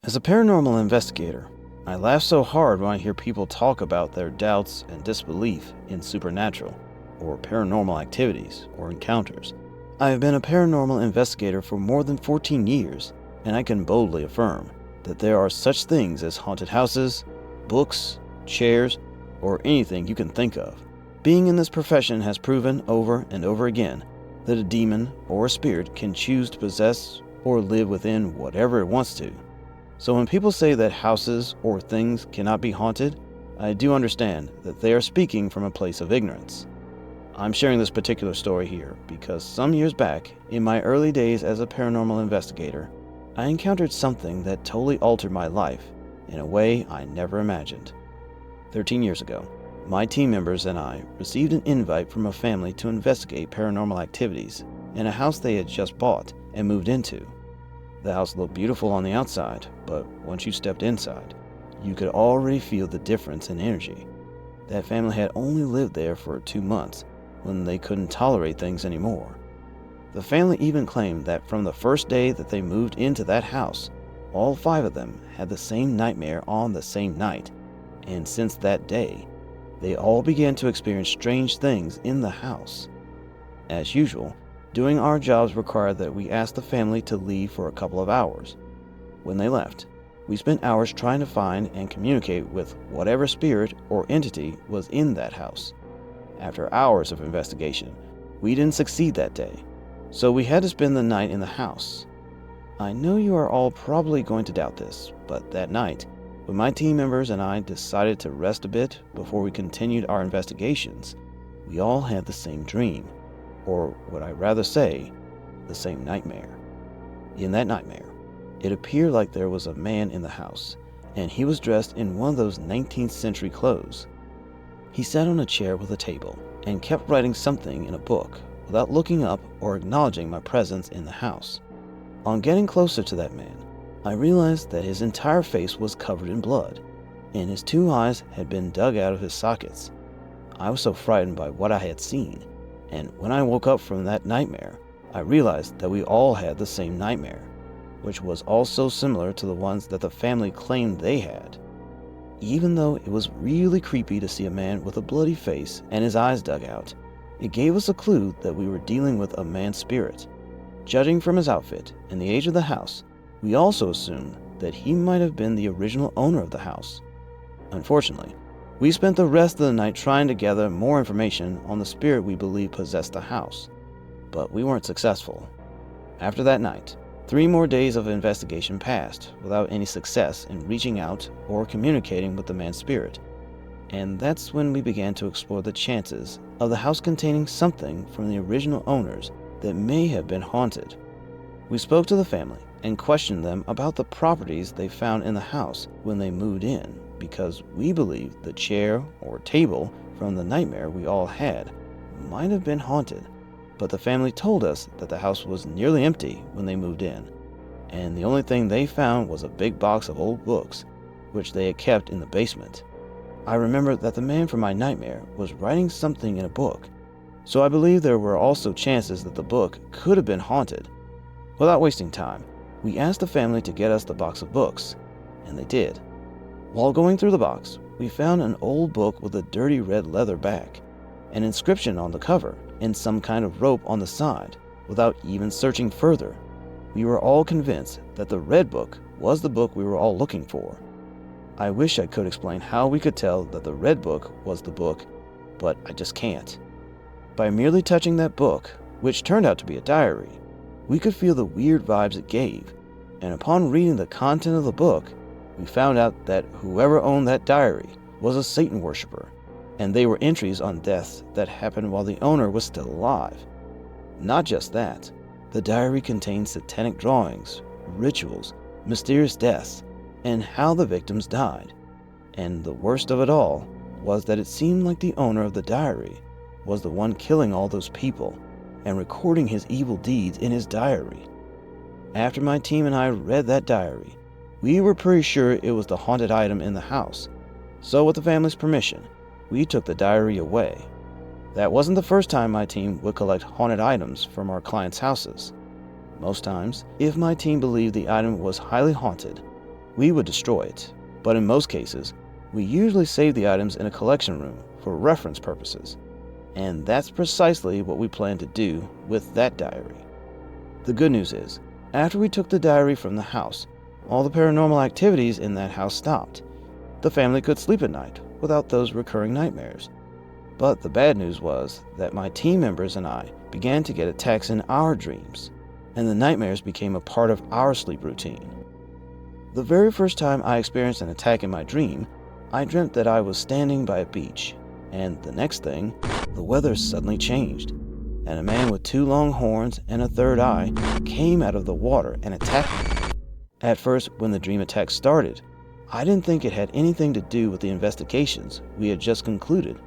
As a paranormal investigator, I laugh so hard when I hear people talk about their doubts and disbelief in supernatural or paranormal activities or encounters. I have been a paranormal investigator for more than 14 years, and I can boldly affirm that there are such things as haunted houses, books, chairs, or anything you can think of. Being in this profession has proven over and over again that a demon or a spirit can choose to possess or live within whatever it wants to. So when people say that houses or things cannot be haunted, I do understand that they are speaking from a place of ignorance. I'm sharing this particular story here because some years back, in my early days as a paranormal investigator, I encountered something that totally altered my life in a way I never imagined. 13 years ago, my team members and I received an invite from a family to investigate paranormal activities in a house they had just bought and moved into. The house looked beautiful on the outside, but once you stepped inside, you could already feel the difference in energy. That family had only lived there for 2 months when they couldn't tolerate things anymore. The family even claimed that from the first day that they moved into that house, all 5 of them had the same nightmare on the same night, and since that day, they all began to experience strange things in the house. As usual, doing our jobs required that we ask the family to leave for a couple of hours. When they left, we spent hours trying to find and communicate with whatever spirit or entity was in that house. After hours of investigation, we didn't succeed that day, so we had to spend the night in the house. I know you are all probably going to doubt this, but that night, when my team members and I decided to rest a bit before we continued our investigations, we all had the same dream. Or would I rather say, the same nightmare. In that nightmare, it appeared like there was a man in the house, and he was dressed in one of those 19th century clothes. He sat on a chair with a table and kept writing something in a book without looking up or acknowledging my presence in the house. On getting closer to that man, I realized that his entire face was covered in blood, and his 2 eyes had been dug out of his sockets. I was so frightened by what I had seen, and when I woke up from that nightmare, I realized that we all had the same nightmare, which was also similar to the ones that the family claimed they had. Even though it was really creepy to see a man with a bloody face and his eyes dug out, it gave us a clue that we were dealing with a man's spirit. Judging from his outfit and the age of the house, we also assumed that he might have been the original owner of the house. Unfortunately, we spent the rest of the night trying to gather more information on the spirit we believe possessed the house, but we weren't successful. After that night, 3 more days of investigation passed without any success in reaching out or communicating with the man's spirit, and that's when we began to explore the chances of the house containing something from the original owners that may have been haunted. We spoke to the family and questioned them about the properties they found in the house when they moved in, because we believed the chair or table from the nightmare we all had might have been haunted. But the family told us that the house was nearly empty when they moved in, and the only thing they found was a big box of old books, which they had kept in the basement. I remembered that the man from my nightmare was writing something in a book, so I believe there were also chances that the book could have been haunted. Without wasting time, we asked the family to get us the box of books, and they did. While going through the box, we found an old book with a dirty red leather back, an inscription on the cover, and some kind of rope on the side. Without even searching further, we were all convinced that the red book was the book we were all looking for. I wish I could explain how we could tell that the red book was the book, but I just can't. By merely touching that book, which turned out to be a diary, we could feel the weird vibes it gave, and upon reading the content of the book, we found out that whoever owned that diary was a Satan worshiper, and they were entries on deaths that happened while the owner was still alive. Not just that, the diary contained satanic drawings, rituals, mysterious deaths, and how the victims died. And the worst of it all was that it seemed like the owner of the diary was the one killing all those people and recording his evil deeds in his diary. After my team and I read that diary, we were pretty sure it was the haunted item in the house, so with the family's permission, we took the diary away. That wasn't the first time my team would collect haunted items from our clients' houses. Most times, if my team believed the item was highly haunted, we would destroy it, but in most cases, we usually save the items in a collection room for reference purposes, and that's precisely what we plan to do with that diary. The good news is, after we took the diary from the house, all the paranormal activities in that house stopped. The family could sleep at night without those recurring nightmares. But the bad news was that my team members and I began to get attacks in our dreams, and the nightmares became a part of our sleep routine. The very first time I experienced an attack in my dream, I dreamt that I was standing by a beach, and the next thing, the weather suddenly changed, and a man with 2 long horns and a third eye came out of the water and attacked me. At first, when the dream attack started, I didn't think it had anything to do with the investigations we had just concluded,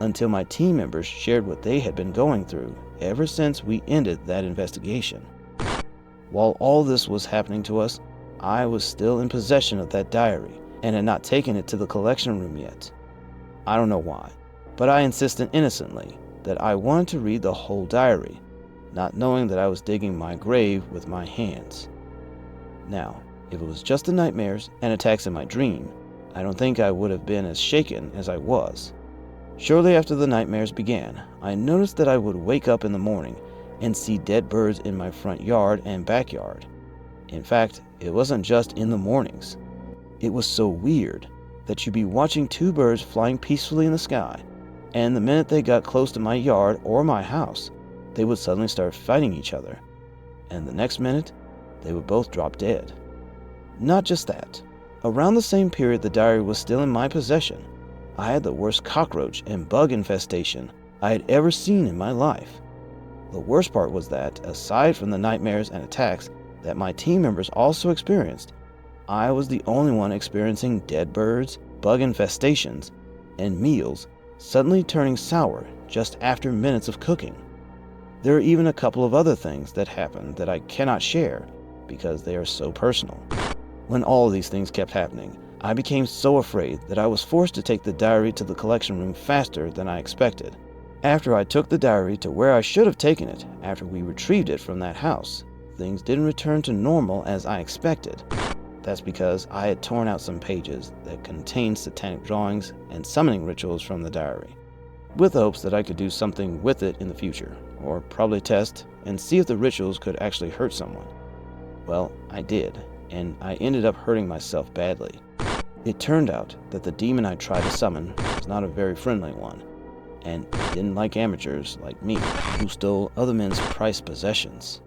until my team members shared what they had been going through ever since we ended that investigation. While all this was happening to us, I was still in possession of that diary and had not taken it to the collection room yet. I don't know why, but I insisted innocently that I wanted to read the whole diary, not knowing that I was digging my grave with my hands. Now, if it was just the nightmares and attacks in my dream, I don't think I would have been as shaken as I was. Shortly after the nightmares began, I noticed that I would wake up in the morning and see dead birds in my front yard and backyard. In fact, it wasn't just in the mornings. It was so weird that you'd be watching 2 birds flying peacefully in the sky, and the minute they got close to my yard or my house, they would suddenly start fighting each other, and the next minute, they would both drop dead. Not just that. Around the same period the diary was still in my possession, I had the worst cockroach and bug infestation I had ever seen in my life. The worst part was that, aside from the nightmares and attacks that my team members also experienced, I was the only one experiencing dead birds, bug infestations, and meals suddenly turning sour just after minutes of cooking. There are even a couple of other things that happened that I cannot share because they are so personal. When all of these things kept happening, I became so afraid that I was forced to take the diary to the collection room faster than I expected. After I took the diary to where I should have taken it after we retrieved it from that house, things didn't return to normal as I expected. That's because I had torn out some pages that contained satanic drawings and summoning rituals from the diary, with hopes that I could do something with it in the future, or probably test and see if the rituals could actually hurt someone. Well, I did, and I ended up hurting myself badly. It turned out that the demon I tried to summon was not a very friendly one, and didn't like amateurs like me who stole other men's prized possessions.